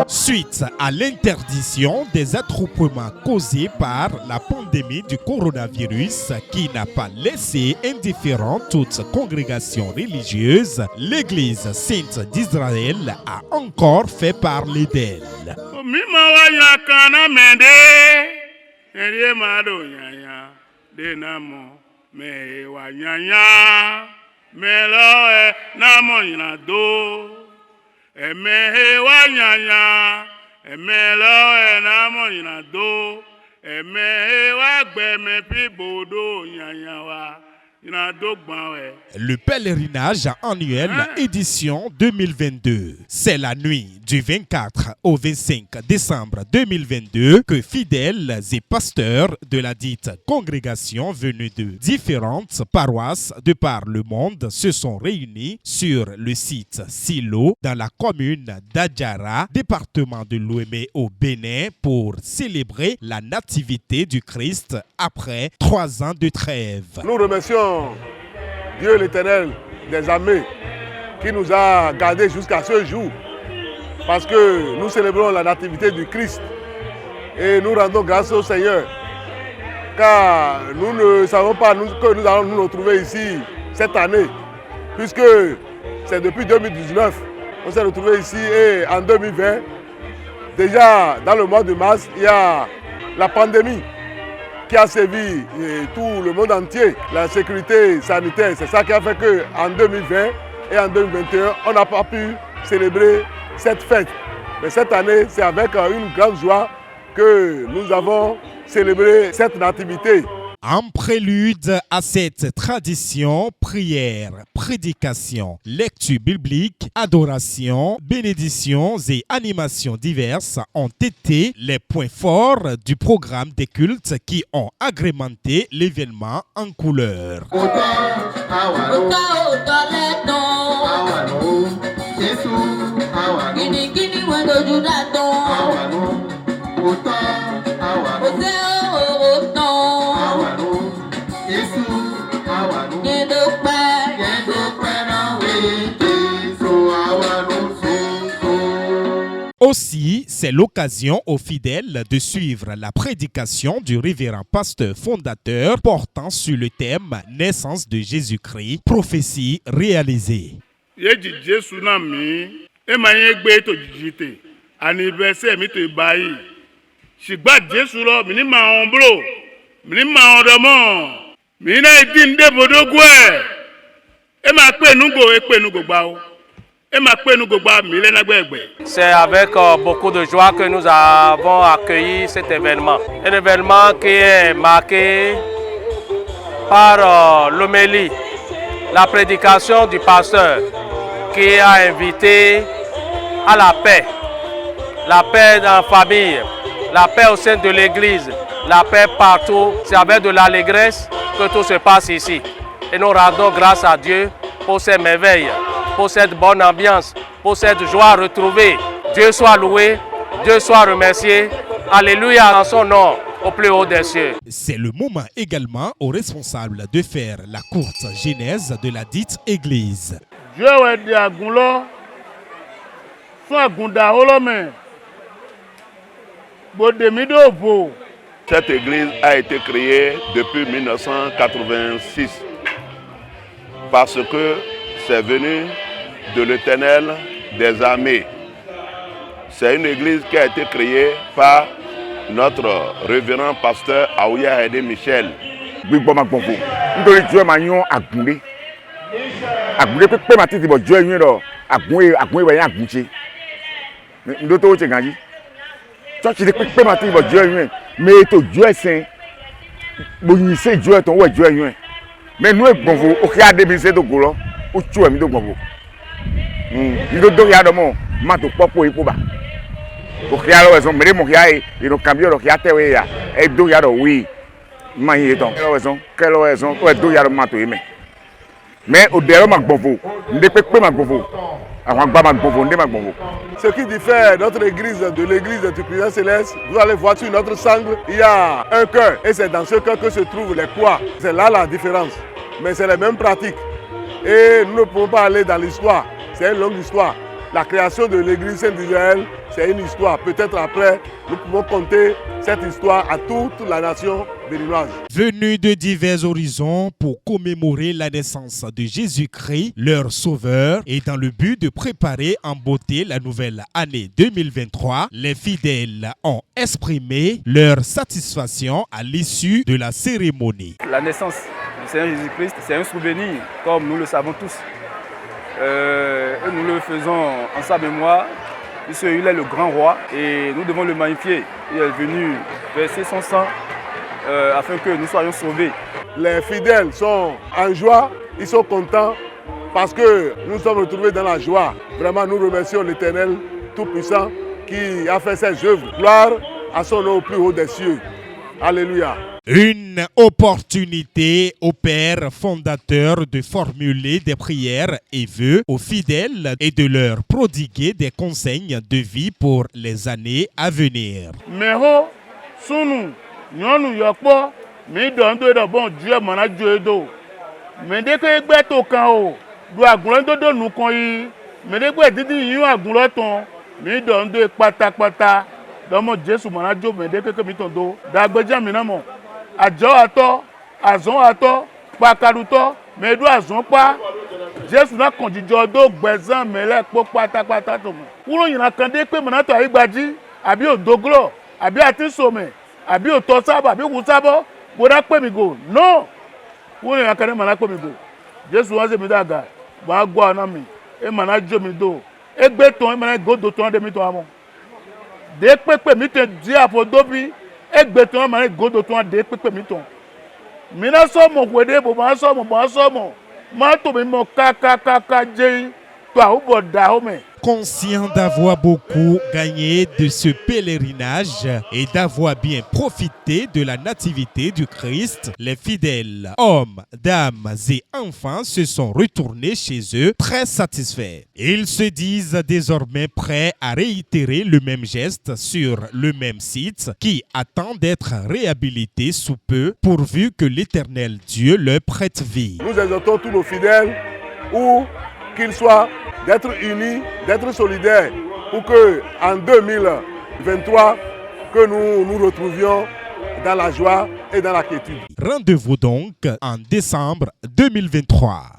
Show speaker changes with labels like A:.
A: Suite à l'interdiction des attroupements causés par la pandémie du coronavirus qui n'a pas laissé indifférent toute congrégation religieuse, l'Église sainte d'Israël a encore fait parler d'elle. Le pèlerinage annuel édition 2022. C'est la nuit du 24 au 25 décembre 2022 que fidèles et pasteurs de la dite congrégation venus de différentes paroisses de par le monde se sont réunis sur le site Silo dans la commune d'Adjara, département de Lomé au Bénin pour célébrer la nativité du Christ après 3 ans de trêve.
B: Nous remercions Dieu l'Éternel des armées qui nous a gardés jusqu'à ce jour parce que nous célébrons la nativité du Christ et nous rendons grâce au Seigneur car nous ne savons pas que nous allons nous retrouver ici cette année puisque c'est depuis 2019 on s'est retrouvés ici et en 2020 déjà dans le mois de mars il y a la pandémie qui a sévi tout le monde entier, la sécurité sanitaire. C'est ça qui a fait qu'en 2020 et en 2021, on n'a pas pu célébrer cette fête. Mais cette année, c'est avec une grande joie que nous avons célébré cette nativité.
A: En prélude à cette tradition, prière, prédication, lecture biblique, adoration, bénédictions et animations diverses ont été les points forts du programme des cultes qui ont agrémenté l'événement en couleur. Aussi, c'est l'occasion aux fidèles de suivre la prédication du révérend pasteur fondateur portant sur le thème « Naissance de Jésus-Christ, prophétie réalisée ».
C: C'est avec beaucoup de joie que nous avons accueilli cet événement. Un événement qui est marqué par l'homélie, la prédication du pasteur qui a invité à la paix dans la famille, la paix au sein de l'église, la paix partout. C'est avec de l'allégresse que tout se passe ici. Et nous rendons grâce à Dieu pour ces merveilles, pour cette bonne ambiance, pour cette joie retrouvée. Dieu soit loué, Dieu soit remercié. Alléluia en son nom au plus haut des cieux.
A: C'est le moment également aux responsables de faire la courte genèse de la dite église.
D: Cette église a été créée depuis 1986 parce que c'est venu de l'Éternel des armées. C'est une église qui a été créée par notre révérend pasteur Aouya Hede Michel.
E: Mais nous, on a des bisous de Golo, ou tu as mis de Golo. Il doit y avoir mon matou popo et poba. Au Kialo, ils ont mis mon yaï, ils ont cambié le Kiateya, et do yaro, oui. Maïeton, quelle raison, ou est do yaro matou. Mais au dehors, ma bonvo, ne peut pas ma bonvo.
B: Ce qui diffère notre église de l'église du Président Céleste, vous allez voir sur notre sangle, il y a un cœur. Et c'est dans ce cœur que se trouvent les croix. C'est là la différence. Mais c'est les mêmes pratiques. Et nous ne pouvons pas aller dans l'histoire. C'est une longue histoire. La création de l'église Sainte d'Israël, c'est une histoire. Peut-être après, nous pouvons compter cette histoire à toute la nation béninoise.
A: Venus de divers horizons pour commémorer la naissance de Jésus-Christ, leur sauveur, et dans le but de préparer en beauté la nouvelle année 2023, les fidèles ont exprimé leur satisfaction à l'issue de la cérémonie.
F: La naissance du Seigneur Jésus-Christ, c'est un souvenir, comme nous le savons tous. Et nous le faisons en sa mémoire, puisqu'il est le grand roi et nous devons le magnifier. Il est venu verser son sang afin que nous soyons sauvés.
B: Les fidèles sont en joie, ils sont contents parce que nous sommes retrouvés dans la joie. Vraiment, nous remercions l'Éternel Tout-Puissant qui a fait ses œuvres. Gloire à son nom au plus haut des cieux. Alléluia.
A: Une opportunité au Père fondateur de formuler des prières et vœux aux fidèles et de leur prodiguer des conseils de vie pour les années à venir.
G: Meho sunu nyɔnu yɔkpɔ mi dɔn do ɖe bon Dieu mana dzo do me de ke gbe to kan o do agunlɔ dodo nukɔ yi me de gbe didi yi agunlɔ tɔn mi dɔn do kpatakpata dɔmɔ Jesu mana dzo me de ke mi tɔn do dagbedza mi na mɔ adzɔ atɔ azɔn atɔ kpakarutɔ me do azɔn kpa Jesu na kɔn dzidzɔ do gbɛzãn me lɛ kpɔ kpatakpata to me wúlò yìnyín kan de pé mọ̀nà tó àyígbájí àbí òdòglò àbí àtisòmè àbí òtọ́sábọ̀ àbí wùsábọ̀ gbọ́dọ̀ pè mí gò no wúlò yìnyín kan de mọ̀nà pè mí gò Jésù wọn ṣe mi dàgà màá gbọ́ ọ̀nà mi ẹ mọ̀nà jó mi dò ẹ gbé tán ẹ mọ̀nà gòdò tán ẹ mi tán àmọ́ dé pépè mi tẹ di àfọdóbi ẹ gbé tán ẹ mọ̀nà gòdò tán dé pépè mi tán mi náà sọ̀mọ̀ wèdè bò máa sọ̀mọ̀ máa tò mí mọ̀ kákákáká jẹ́ tó àwùbọ̀ dà ó mẹ́.
A: Conscient d'avoir beaucoup gagné de ce pèlerinage et d'avoir bien profité de la nativité du Christ, les fidèles, hommes, dames et enfants se sont retournés chez eux très satisfaits. Ils se disent désormais prêts à réitérer le même geste sur le même site qui attend d'être réhabilité sous peu pourvu que l'Éternel Dieu leur prête vie.
B: Nous exhortons tous nos fidèles, où qu'ils soient, d'être unis, d'être solidaires pour que en 2023 que nous nous retrouvions dans la joie et dans la quiétude.
A: Rendez-vous donc en décembre 2023.